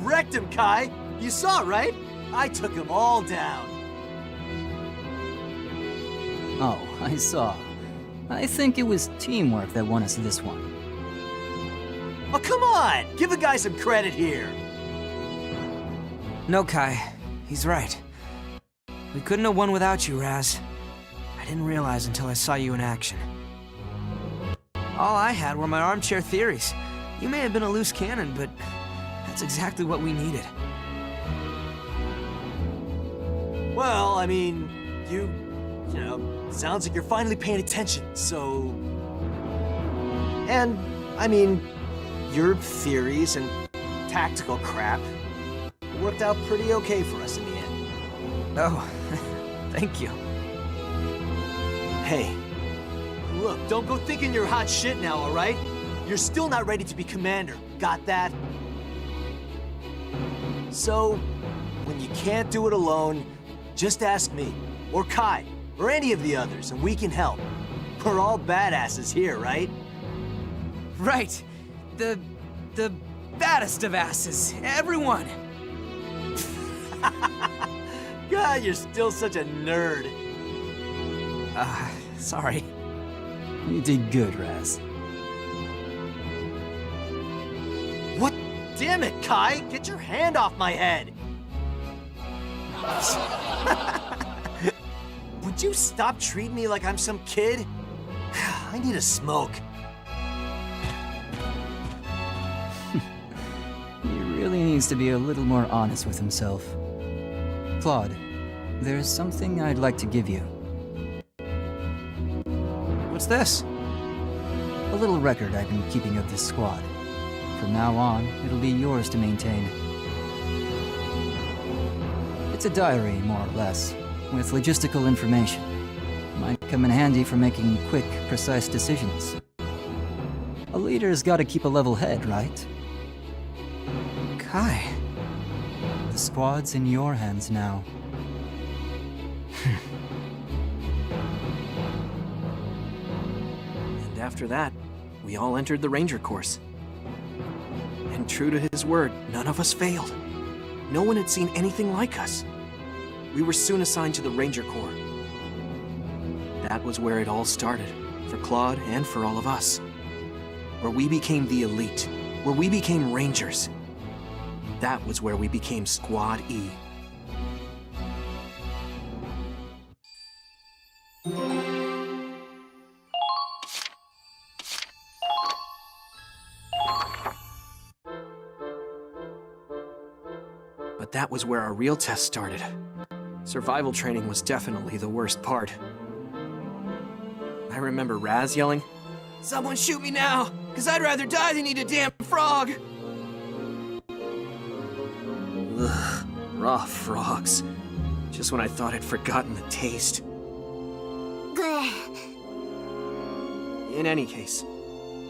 wrecked him, Kai. You saw, right? I took him all down. Oh, I saw. I think it was teamwork that won us this one. Oh, come on! Give a guy some credit here. No, Kai. He's right. We couldn't have won without you, Raz. I didn't realize until I saw you in action. All I had were my armchair theories. You may have been a loose cannon, but that's exactly what we needed. Well, I mean, you know, sounds like you're finally paying attention, so... And, I mean, your theories and tactical crap worked out pretty okay for us in the end. Oh, thank you. Hey, look, don't go thinking you're hot shit now, alright? You're still not ready to be commander, got that? So, when you can't do it alone, just ask me, or Kai, or any of the others, and we can help. We're all badasses here, right? Right. The baddest of asses. Everyone. God, you're still such a nerd. Sorry. You did good, Raz. What? Damn it, Kai! Get your hand off my head! Would you stop treating me like I'm some kid? I need a smoke. He really needs to be a little more honest with himself. Claude, there's something I'd like to give you. What's this? A little record I've been keeping of this squad. From now on, it'll be yours to maintain. It's a diary, more or less, with logistical information. Might come in handy for making quick, precise decisions. A leader's gotta keep a level head, right? Kai. The squad's in your hands now. And after that, we all entered the Ranger course. And true to his word, none of us failed. No one had seen anything like us. We were soon assigned to the Ranger Corps. That was where it all started, for Claude and for all of us. Where we became the elite, where we became Rangers. That was where we became Squad E. But that was where our real test started. Survival training was definitely the worst part. I remember Raz yelling, "Someone shoot me now, 'cause I'd rather die than eat a damn frog!" Ugh, raw frogs. Just when I thought I'd forgotten the taste. In any case,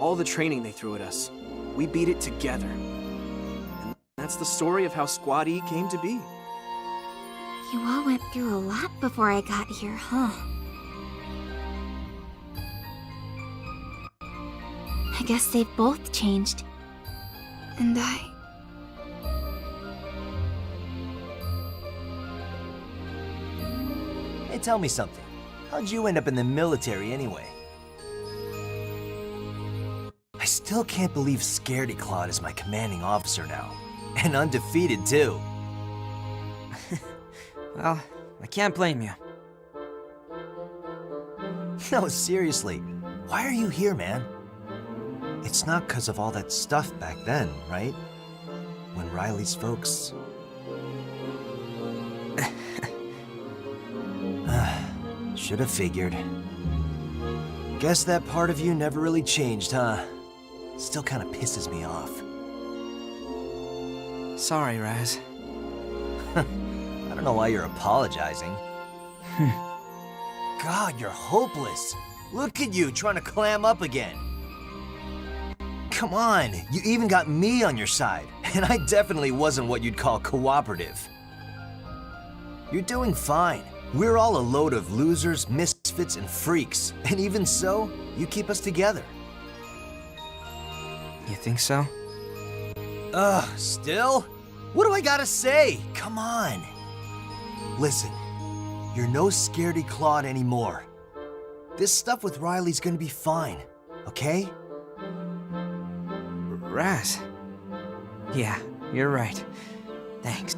all the training they threw at us, we beat it together. And that's the story of how Squad E came to be. You all went through a lot before I got here, huh? I guess they've both changed. And Hey, tell me something. How'd you end up in the military anyway? I still can't believe Scaredy Claude is my commanding officer now. And undefeated, too. Well, I can't blame you. No, seriously. Why are you here, man? It's not because of all that stuff back then, right? When Riley's folks... Should have figured. Guess that part of you never really changed, huh? Still kind of pisses me off. Sorry, Raz. I don't know why you're apologizing. God, you're hopeless. Look at you, trying to clam up again. Come on, you even got me on your side, and I definitely wasn't what you'd call cooperative. You're doing fine. We're all a load of losers, misfits, and freaks, and even so, you keep us together. You think so? Ugh, still? What do I gotta say? Come on. Listen, you're no scaredy Claude anymore. This stuff with Riley's gonna be fine, okay? Raz. Yeah, you're right. Thanks.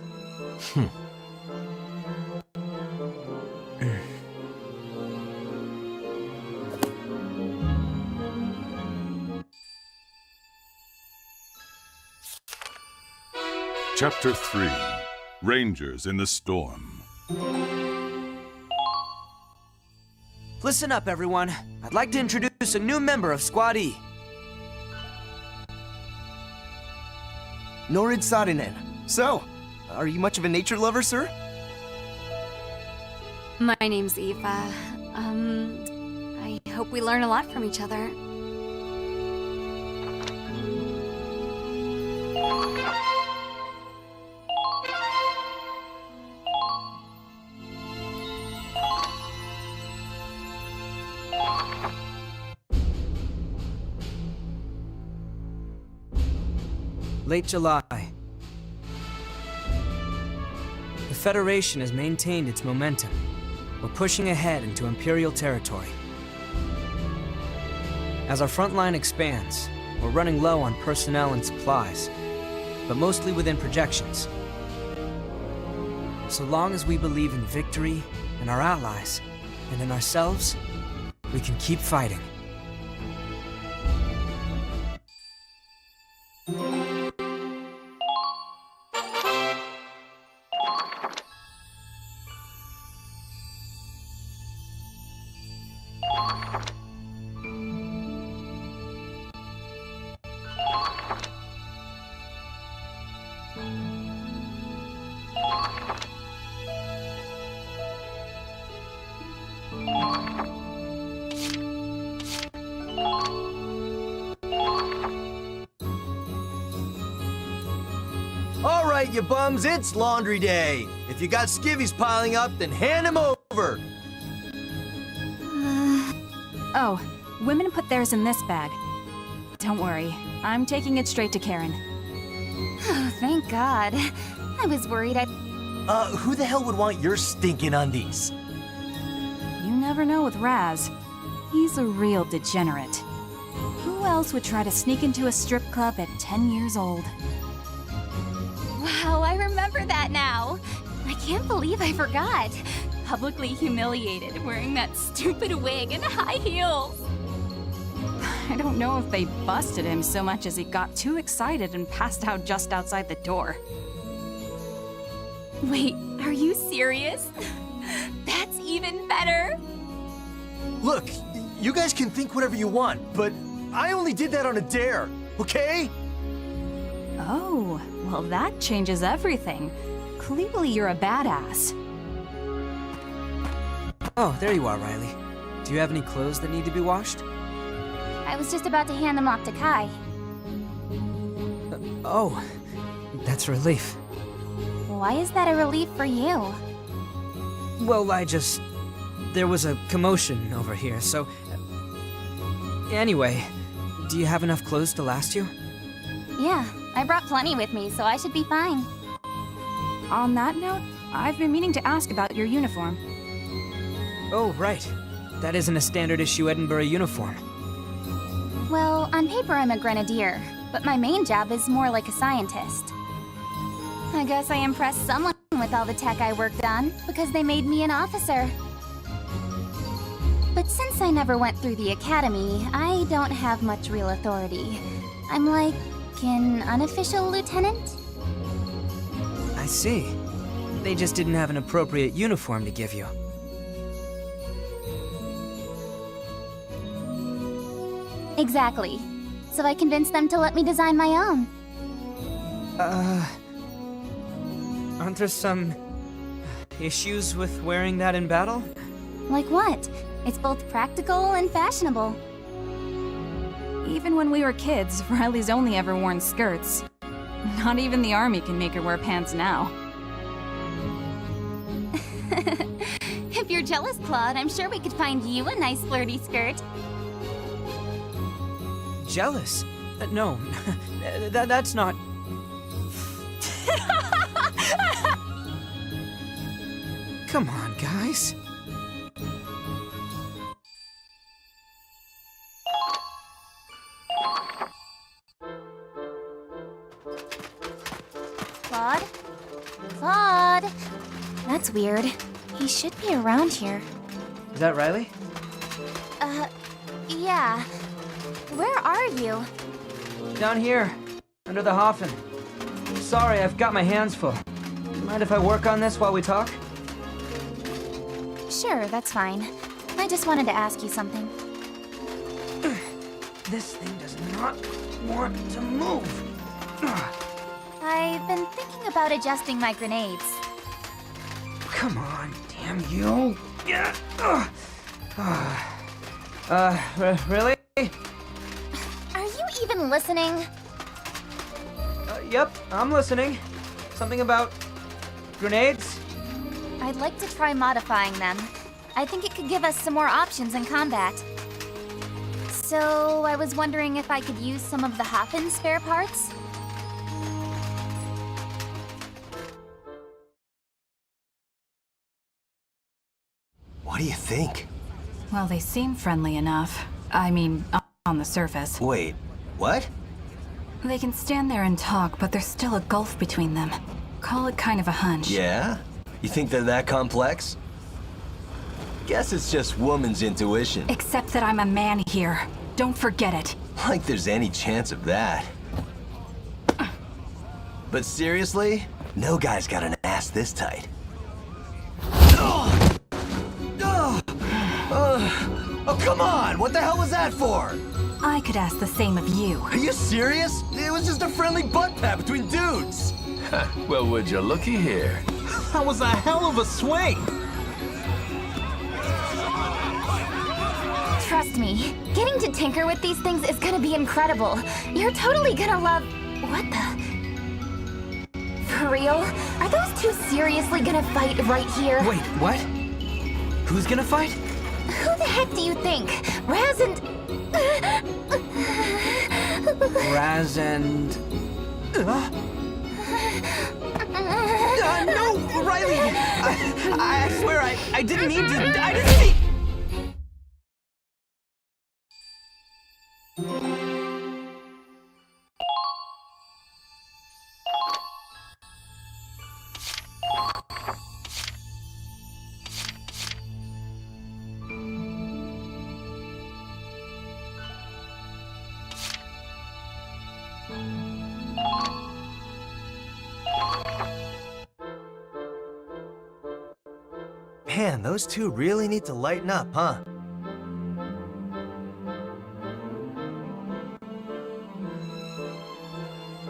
Chapter 3, Rangers in the Storm. Listen up, everyone. I'd like to introduce a new member of Squad E. Norid Sarinen. So, are you much of a nature lover, sir? My name's Eva. I hope we learn a lot from each other. Late July. The Federation has maintained its momentum. We're pushing ahead into Imperial territory. As our front line expands, we're running low on personnel and supplies, but mostly within projections. So long as we believe in victory, in our allies, and in ourselves, we can keep fighting. All right, you bums, it's laundry day. If you got skivvies piling up, then hand them over. Oh, women put theirs in this bag. Don't worry, I'm taking it straight to Karen. Oh, thank God. I was worried I'd... Who the hell would want your stinking undies? You never know with Raz. He's a real degenerate. Who else would try to sneak into a strip club at 10 years old? Wow, I remember that now. I can't believe I forgot. Publicly humiliated, wearing that stupid wig and high heels. I don't know if they busted him so much as he got too excited and passed out just outside the door. Wait, are you serious? That's even better. Look, you guys can think whatever you want, but I only did that on a dare, okay? Oh, well that changes everything. Clearly you're a badass. Oh, there you are, Riley. Do you have any clothes that need to be washed? I was just about to hand them off to Kai. Oh, that's a relief. Why is that a relief for you? Well, there was a commotion over here, so... Anyway, do you have enough clothes to last you? Yeah, I brought plenty with me, so I should be fine. On that note, I've been meaning to ask about your uniform. Oh, right. That isn't a standard issue Edinburgh uniform. Well, on paper I'm a grenadier, but my main job is more like a scientist. I guess I impressed someone with all the tech I worked on, because they made me an officer. But since I never went through the academy, I don't have much real authority. I'm like an unofficial lieutenant? I see. They just didn't have an appropriate uniform to give you. Exactly. So I convinced them to let me design my own. Aren't there some issues with wearing that in battle? Like what? It's both practical and fashionable. Even when we were kids, Riley's only ever worn skirts. Not even the army can make her wear pants now. If you're jealous, Claude, I'm sure we could find you a nice flirty skirt. Jealous? No, that's not... Come on, guys. Claude? Claude? That's weird. He should be around here. Is that Riley? Yeah. Where are you? Down here, under the Hoffen. Sorry, I've got my hands full. Mind if I work on this while we talk? Sure, that's fine. I just wanted to ask you something. This thing does not want to move. I've been thinking about adjusting my grenades. Come on, damn you. Yeah. Really? Are you even listening? Yep, I'm listening. Something about grenades? I'd like to try modifying them. I think it could give us some more options in combat. So, I was wondering if I could use some of the Hoffen's spare parts? What do you think? Well, they seem friendly enough. I mean, on the surface. Wait, what? They can stand there and talk, but there's still a gulf between them. Call it kind of a hunch. Yeah? You think they're that complex? Guess it's just woman's intuition. Except that I'm a man here. Don't forget it. Like there's any chance of that. But seriously, no guy's got an ass this tight. Oh, come on! What the hell was that for? I could ask the same of you. Are you serious? It was just a friendly butt pat between dudes. Well, would you looky here? That was a hell of a swing! Trust me, getting to tinker with these things is gonna be incredible. You're totally gonna love... What the... For real? Are those two seriously gonna fight right here? Wait, what? Who's gonna fight? Who the heck do you think? Raz and... Raz and... No, Riley! I swear I didn't mean to... I didn't mean... Man, those two really need to lighten up, huh?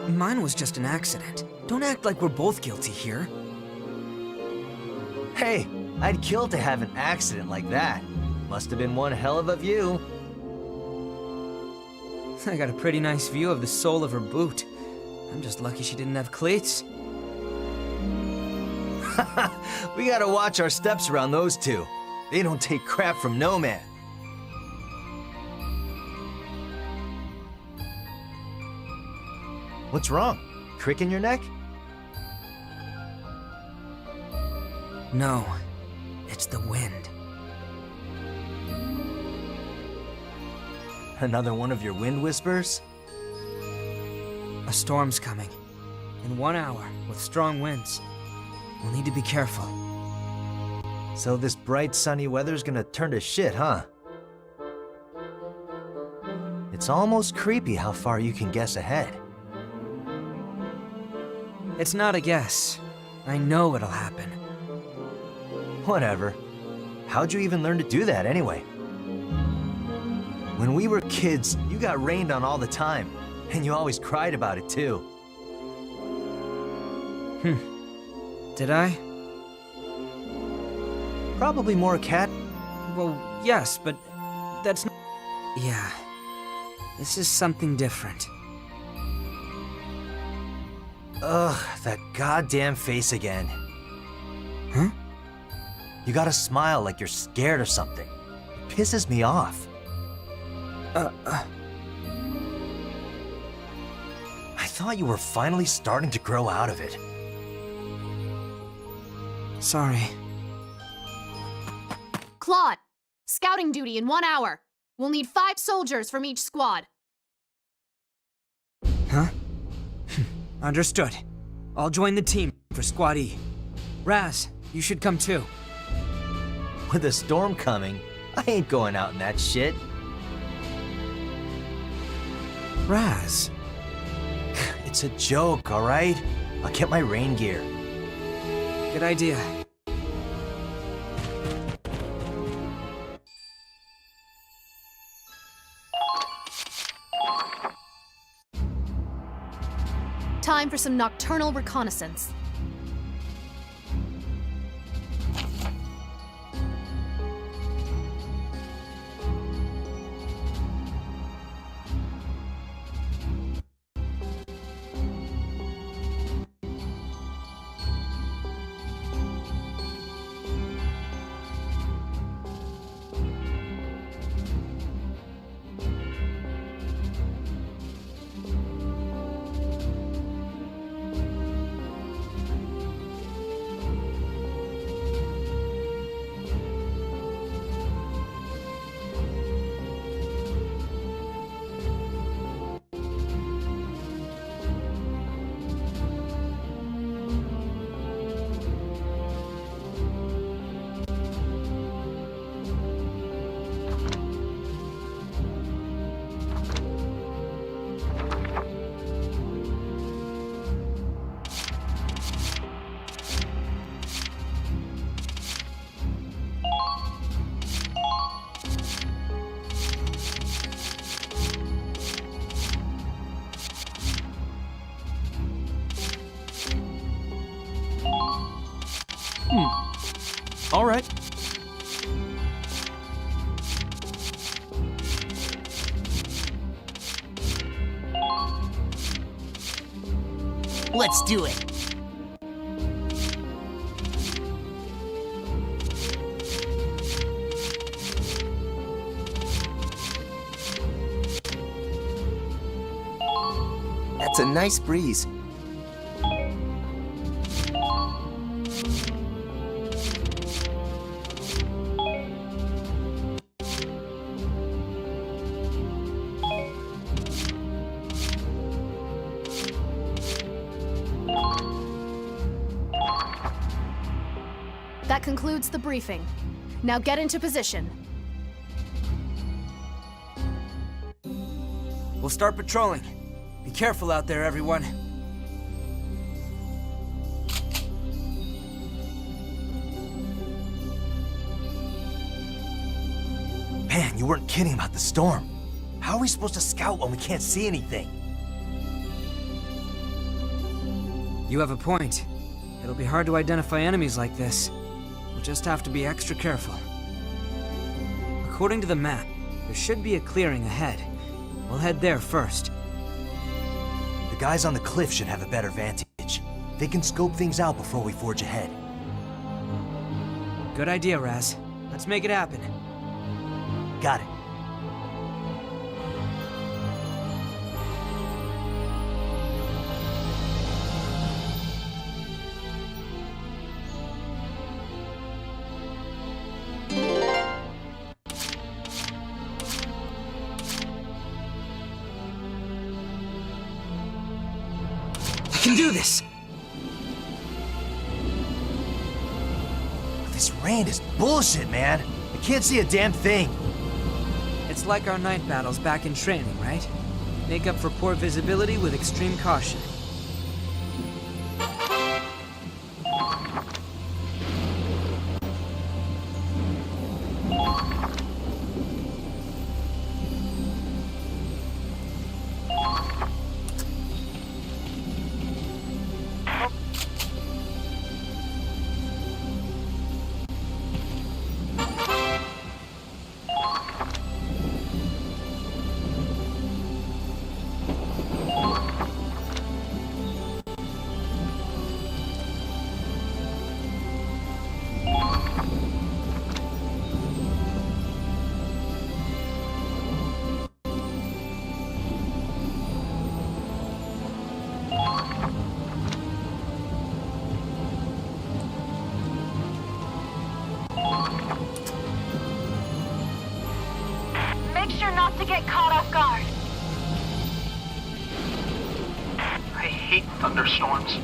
Mine was just an accident. Don't act like we're both guilty here. Hey, I'd kill to have an accident like that. Must have been one hell of a view. I got a pretty nice view of the sole of her boot. I'm just lucky she didn't have cleats. We gotta watch our steps around those two. They don't take crap from no man. What's wrong? Crick in your neck? No, it's the wind. Another one of your wind whispers? A storm's coming. In 1 hour, with strong winds. We'll need to be careful. So this bright sunny weather's gonna turn to shit, huh? It's almost creepy how far you can guess ahead. It's not a guess. I know it'll happen. Whatever. How'd you even learn to do that anyway? When we were kids, you got rained on all the time, and you always cried about it too. Did I? Probably more cat. Well, yes, but that's not... Yeah. This is something different. Ugh, that goddamn face again. Huh? You gotta smile like you're scared or something. It pisses me off. I thought you were finally starting to grow out of it. Sorry. Claude, scouting duty in 1 hour. We'll need 5 soldiers from each squad. Huh? Understood. I'll join the team for Squad E. Raz, you should come too. With a storm coming, I ain't going out in that shit. Raz. It's a joke, alright? I'll get my rain gear. Good idea. Time for some nocturnal reconnaissance. All right. Let's do it. That's a nice breeze. That concludes the briefing. Now get into position. We'll start patrolling. Be careful out there, everyone. Man, you weren't kidding about the storm. How are we supposed to scout when we can't see anything? You have a point. It'll be hard to identify enemies like this. We'll just have to be extra careful. According to the map, there should be a clearing ahead. We'll head there first. The guys on the cliff should have a better vantage. They can scope things out before we forge ahead. Good idea, Raz. Let's make it happen. Got it. I can do this! This rain is bullshit, man. I can't see a damn thing. It's like our night battles back in training, right? Make up for poor visibility with extreme caution. not to get caught off guard. I hate thunderstorms.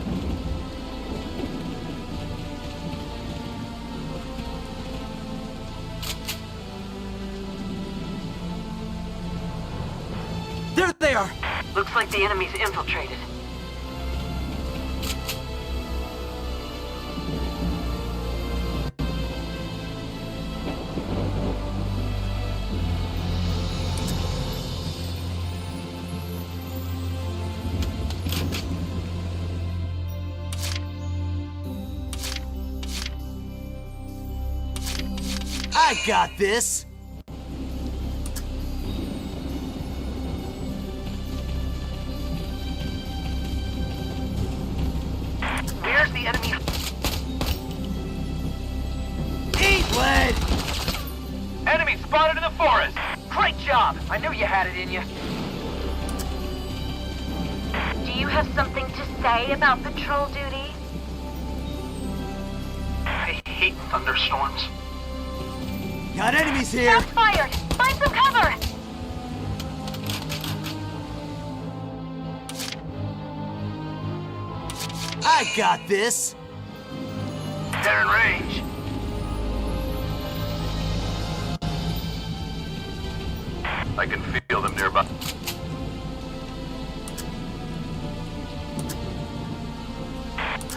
There they are! Looks like the enemy's infiltrated. I got this! Where's the enemy? Eat lead! Enemy spotted in the forest! Great job! I knew you had it in you. Do you have something to say about patrol duty? I hate thunderstorms. Got enemies here! Shots fired! Find some cover! I got this! They're in range. I can feel them nearby.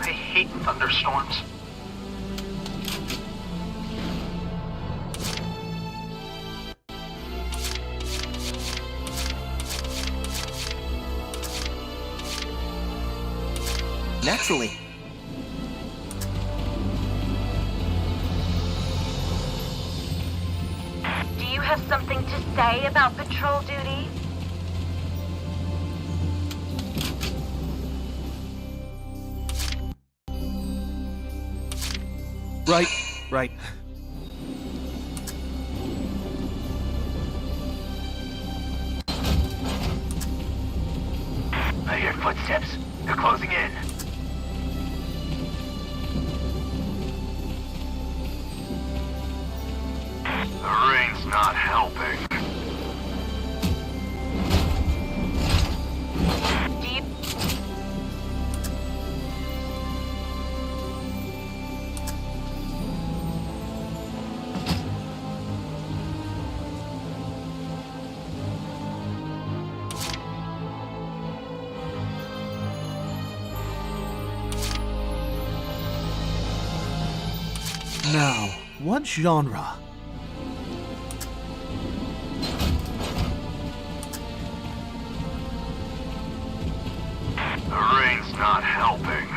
I hate thunderstorms. Naturally. Do you have something to say about patrol duty? Right. I hear footsteps. They're closing in. The rain's not helping. Do you... Now, what genre? The rain's not helping.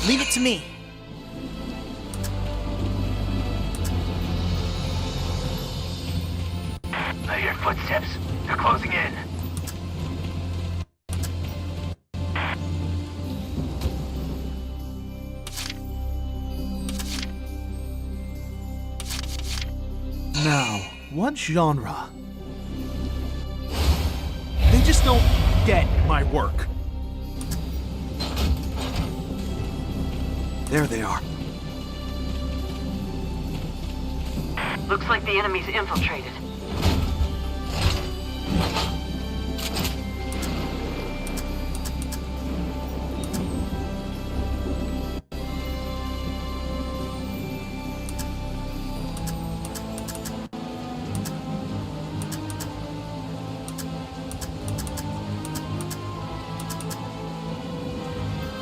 Leave it to me. I hear footsteps. They're closing in. Now, what genre? They just don't get my work. There they are. Looks like the enemy's infiltrated.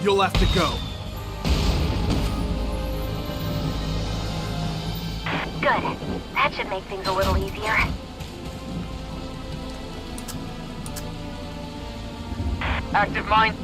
You'll have to go. Good. That should make things a little easier. Active mine.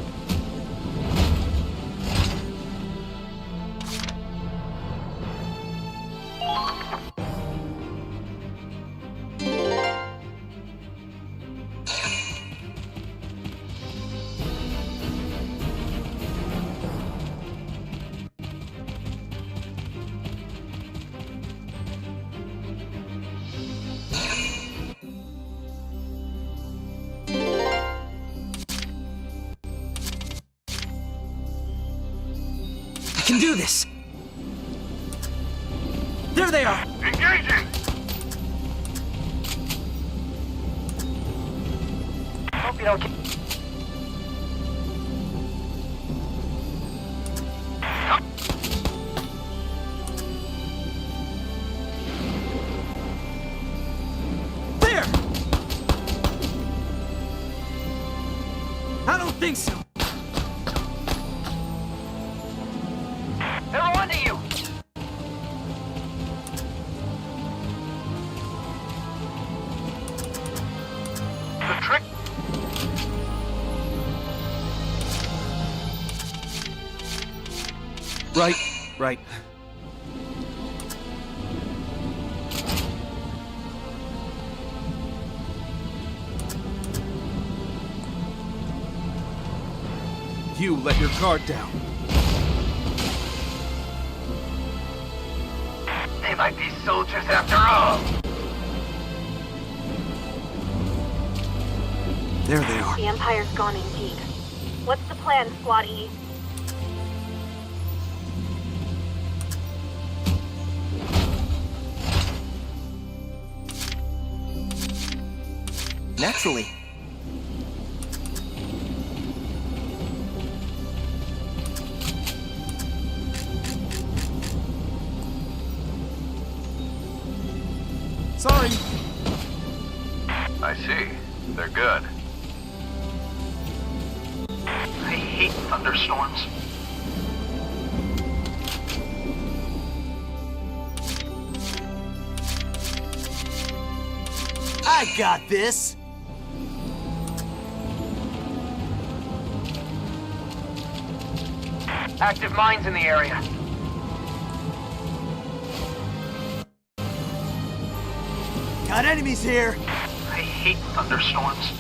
can do this! There they are! Engaging! Hope you don't get... There! I don't think so. They're onto you! The trick... Right. You let your guard down. They might be soldiers after all. There they are. The Empire's gone indeed. What's the plan, Squad E? Naturally. Sorry. I see. They're good. I hate thunderstorms. I got this! Active mines in the area. Got enemies here! I hate thunderstorms.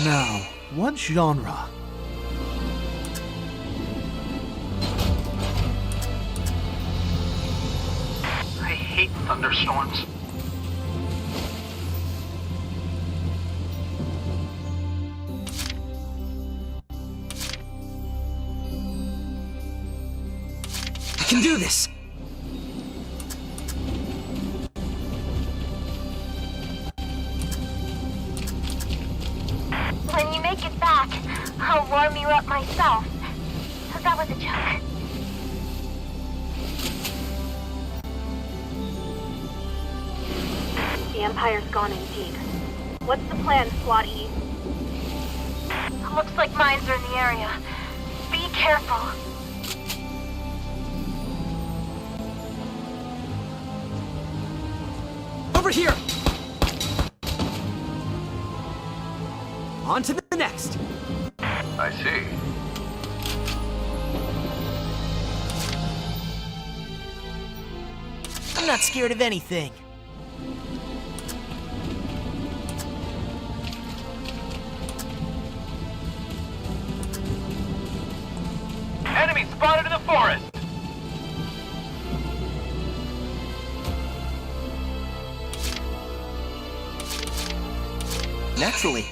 Now, what genre? I hate thunderstorms. I can do this! When you make it back, I'll warm you up myself. That was a joke. The Empire's gone indeed. What's the plan, Squad E? Looks like mines are in the area. Be careful. Over here! On to the next! I see. I'm not scared of anything. Enemy spotted in the forest! Naturally.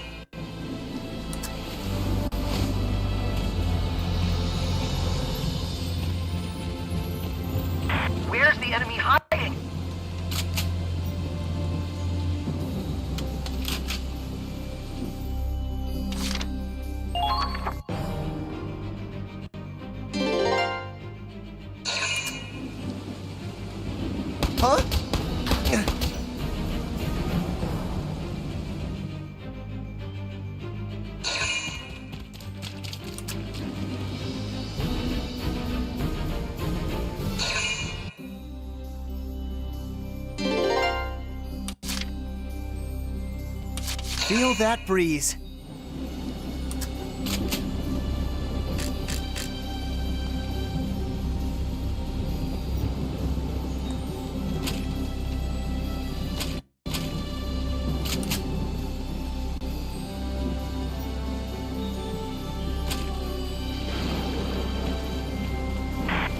Where's the enemy hiding? Huh? Feel that breeze.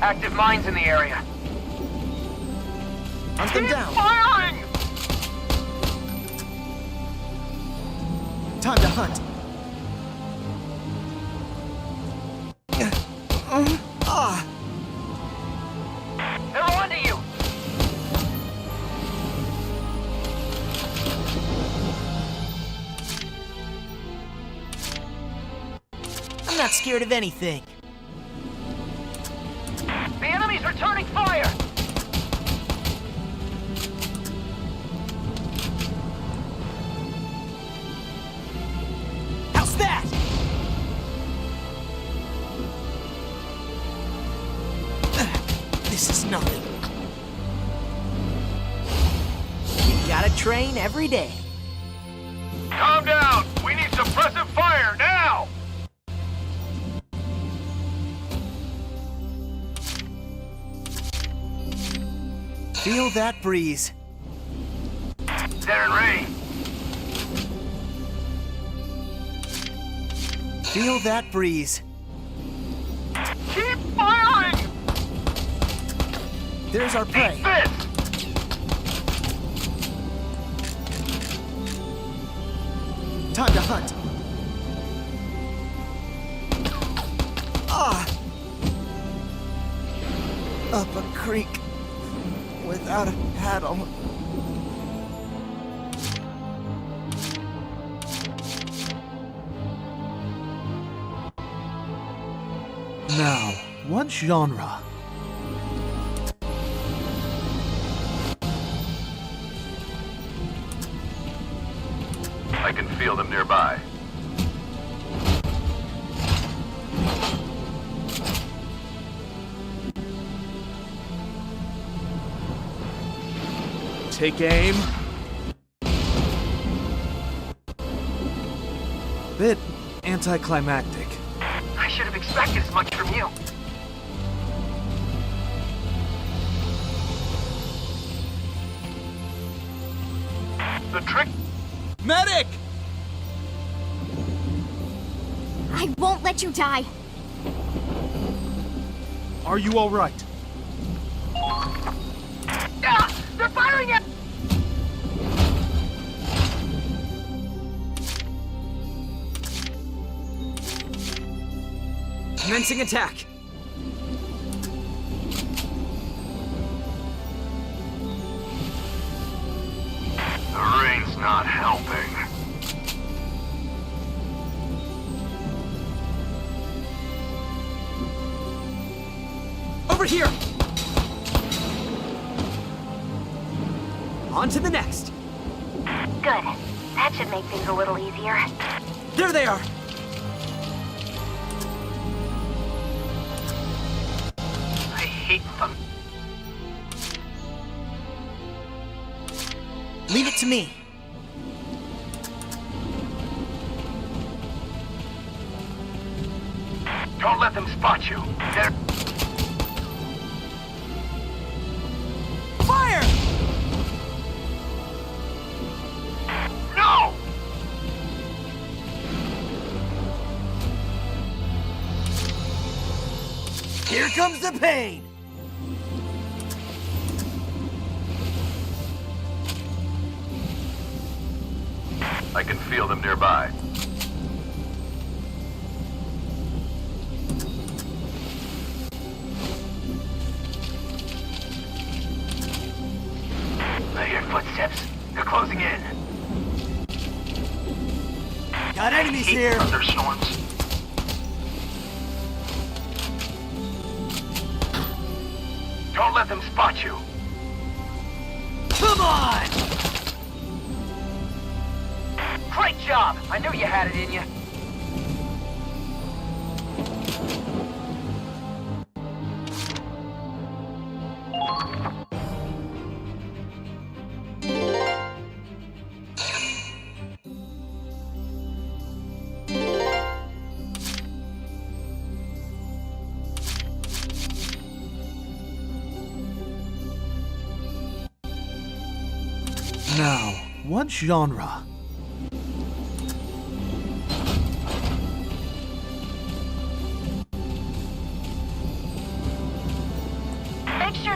Active mines in the area. Hunt them down. Firing! Time to hunt. They're onto you! I'm not scared of anything. The enemy's returning fire! How's that? This is nothing. You gotta train every day. Calm down! We need suppressive fire, now! Feel that breeze. They're in range. Feel that breeze. Keep firing! There's our prey. Eat this! Time to hunt. Up a creek without a paddle. Now, what genre? I can feel them nearby. Take aim. Bit anticlimactic. I should have expected as much from you. The trick... Medic! I won't let you die. Are you all right? Ah! They're firing at... Commencing attack. The rain's not helping. Over here! On to the next. Good. That should make things a little easier. There they are. I hate them. Leave it to me. Don't let them spot you. They're... Fire! No! Here comes the pain! I can feel them nearby. I hear footsteps. They're closing in. Got enemies Hate here! thunderstorms. Don't let them spot you. Come on! Great job! I knew you had it in you. Now, what genre?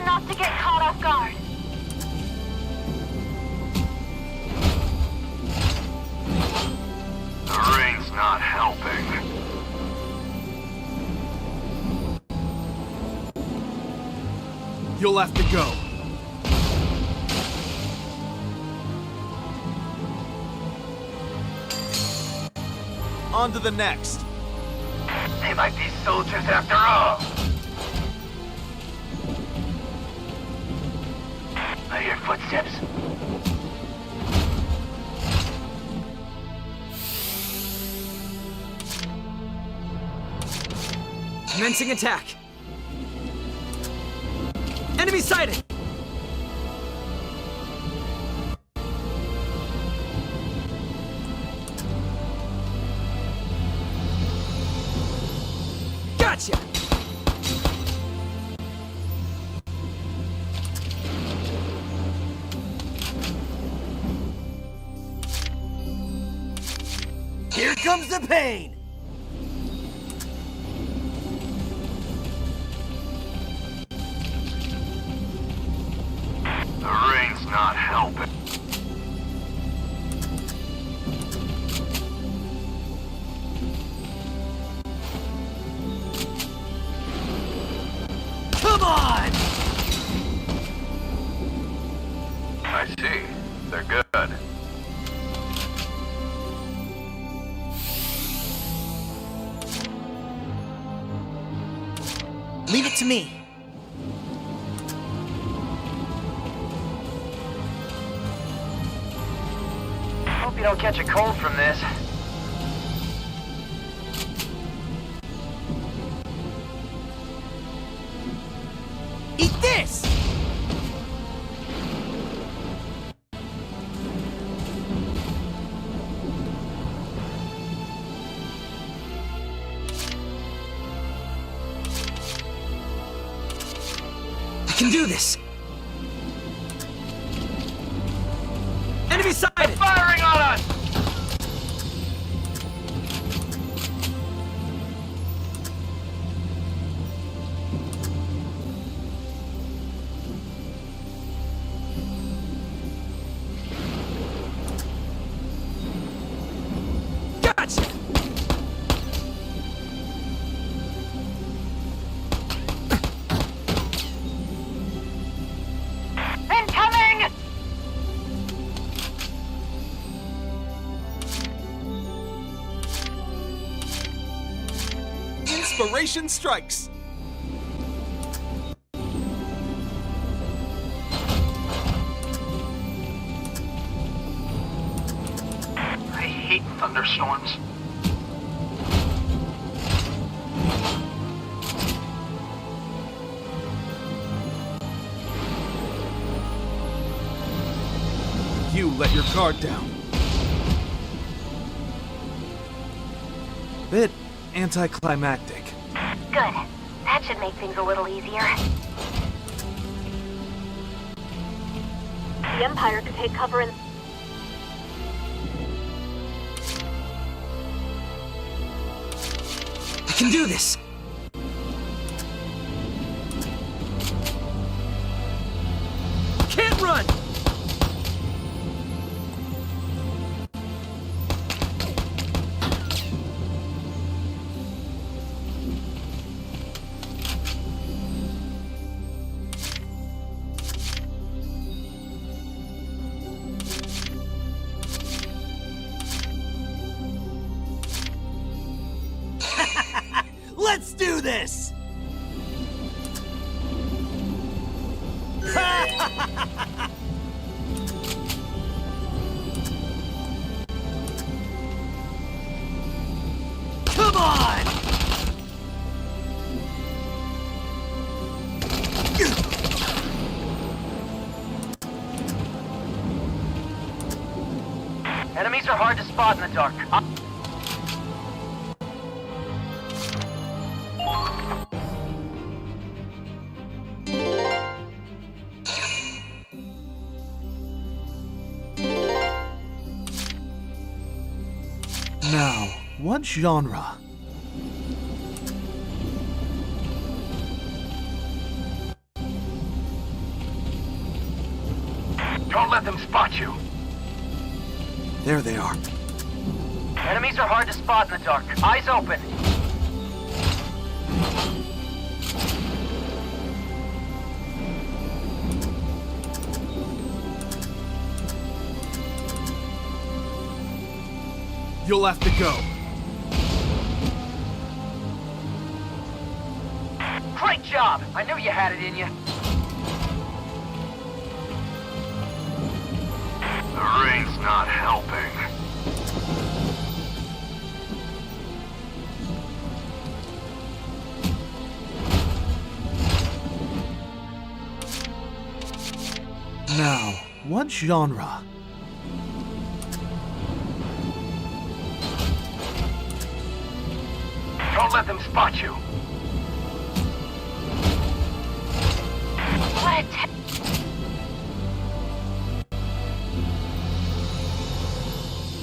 enough to get caught off guard. The rain's not helping. You'll have to go. On to the next. They might be soldiers after all. I hear footsteps. Commencing attack. Enemy sighted! Gotcha! Here comes the pain! The rain's not helping. Come on! I see. They're good. Leave it to me. Hope you don't catch a cold from this. Eat this! I can do this! Enemy sighted! Firing on us! Gotcha! Incoming! Inspiration strikes. I hate thunderstorms. You let your guard down. Bit anticlimactic. Good. That should make things a little easier. The Empire could take cover in... I can do this! Can't run! Let's do this! Come on! Enemies are hard to spot in the dark. Now, what genre? Don't let them spot you. There they are. Enemies are hard to spot in the dark. Eyes open. You'll have to go. Great job! I knew you had it in you. The rain's not helping. Now, what genre? Don't let them spot you. What?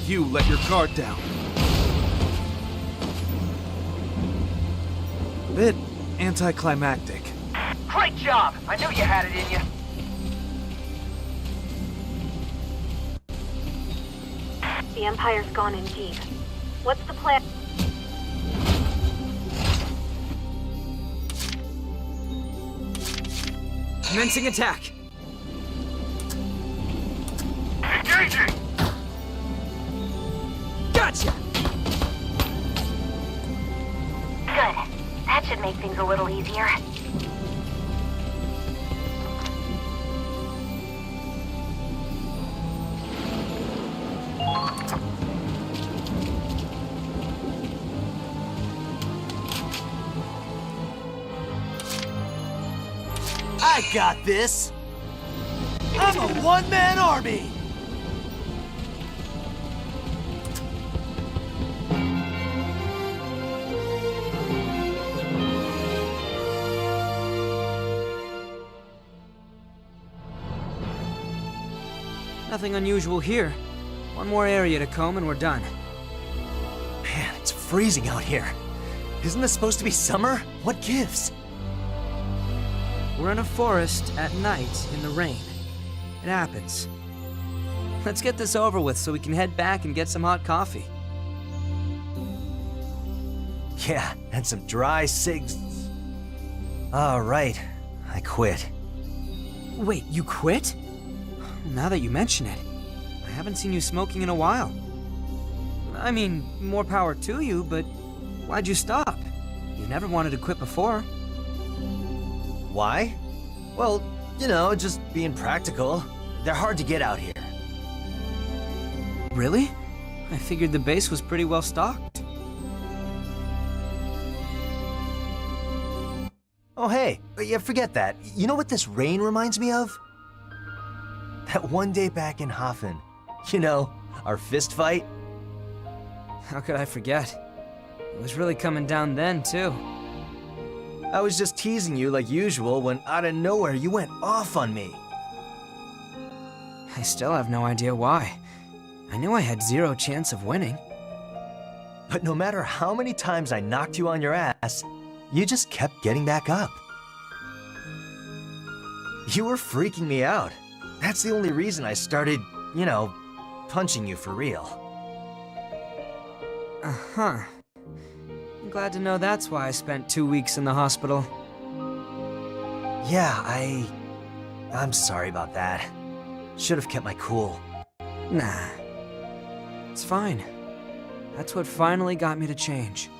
You let your guard down. Bit anticlimactic. Great job! I knew you had it in you. The Empire's gone in deep. What's the plan? Commencing attack. Engaging! Gotcha! Good. That should make things a little easier. I got this! I'm a one-man army! Nothing unusual here. One more area to comb and we're done. Man, it's freezing out here. Isn't this supposed to be summer? What gives? We're in a forest at night in the rain. It happens. Let's get this over with so we can head back and get some hot coffee. Yeah, and some dry cigs. All right, I quit. Wait, you quit? Now that you mention it, I haven't seen you smoking in a while. I mean, more power to you, but why'd you stop? You never wanted to quit before. Why? Well, you know, just being practical. They're hard to get out here. Really? I figured the base was pretty well stocked. Oh, hey, yeah, forget that. You know what this rain reminds me of? That one day back in Hafen. You know, our fist fight. How could I forget? It was really coming down then, too. I was just teasing you like usual when out of nowhere you went off on me. I still have no idea why. I knew I had zero chance of winning. But no matter how many times I knocked you on your ass, you just kept getting back up. You were freaking me out. That's the only reason I started, you know, punching you for real. Uh-huh. I'm glad to know that's why I spent 2 weeks in the hospital. Yeah, I'm sorry about that. Should have kept my cool. Nah. It's fine. That's what finally got me to change.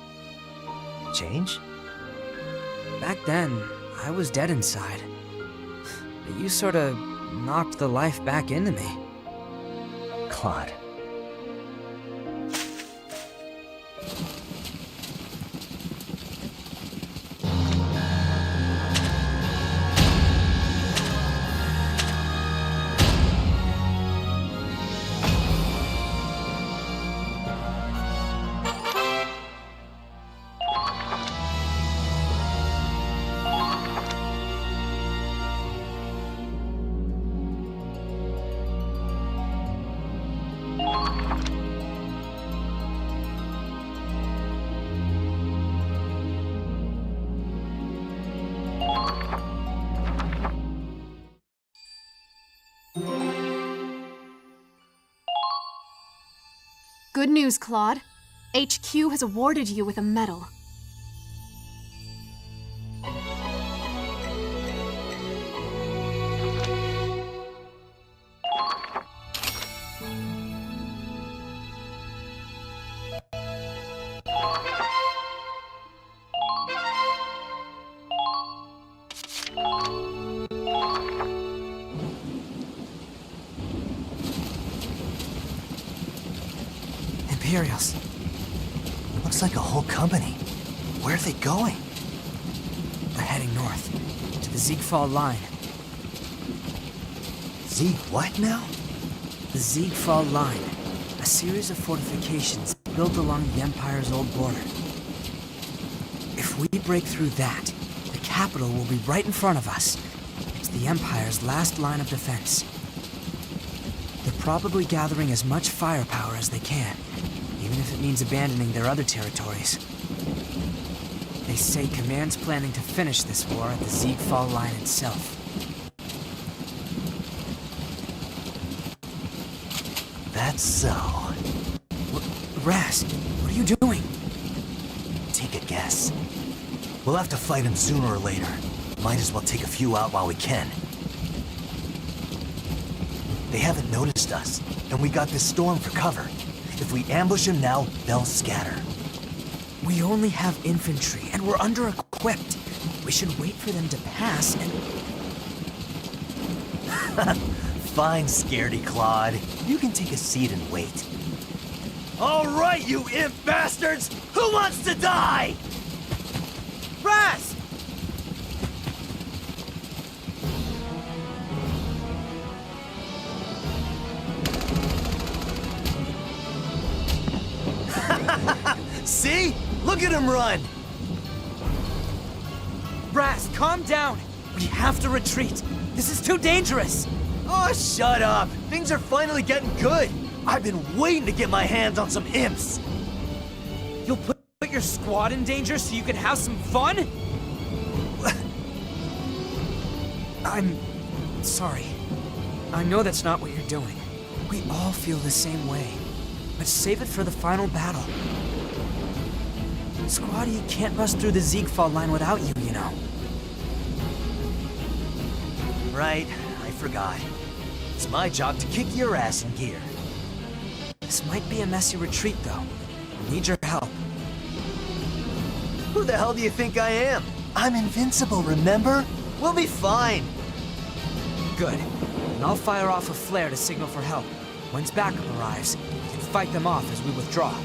Change? Back then, I was dead inside. But you sorta knocked the life back into me. Claude. Good news, Claude. HQ has awarded you with a medal. Imperials. Looks like a whole company. Where are they going? They're heading north, to the Ziegfall line. Zieg what now? The Ziegfall line, a series of fortifications built along the Empire's old border. If we break through that, the capital will be right in front of us. It's the Empire's last line of defense. They're probably gathering as much firepower as they can, even if it means abandoning their other territories. They say Command's planning to finish this war at the Ziegfall line itself. That's so. Raz, what are you doing? Take a guess. We'll have to fight him sooner or later. Might as well take a few out while we can. They haven't noticed us, and we got this storm for cover. If we ambush him now, they'll scatter. We only have infantry, and we're under-equipped. We should wait for them to pass and... Fine, scaredy Claude. You can take a seat and wait. All right, you imp bastards! Who wants to die? Raz! See? Look at him run! Raz, calm down! We have to retreat! This is too dangerous! Oh, shut up! Things are finally getting good! I've been waiting to get my hands on some imps! You'll put your squad in danger so you can have some fun? I'm sorry. I know that's not what you're doing. We all feel the same way. But save it for the final battle. Squaddy can't bust through the Ziegfall line without you, you know. Right, I forgot. It's my job to kick your ass in gear. This might be a messy retreat, though. We need your help. Who the hell do you think I am? I'm invincible, remember? We'll be fine. Good. And I'll fire off a flare to signal for help. Once backup arrives, we can fight them off as we withdraw.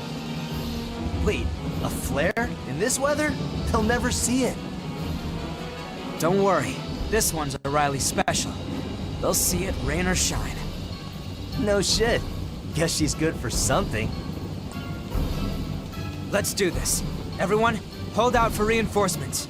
Wait, a flare? In this weather? They'll never see it. Don't worry. This one's a Riley special. They'll see it rain or shine. No shit. Guess she's good for something. Let's do this. Everyone, hold out for reinforcements.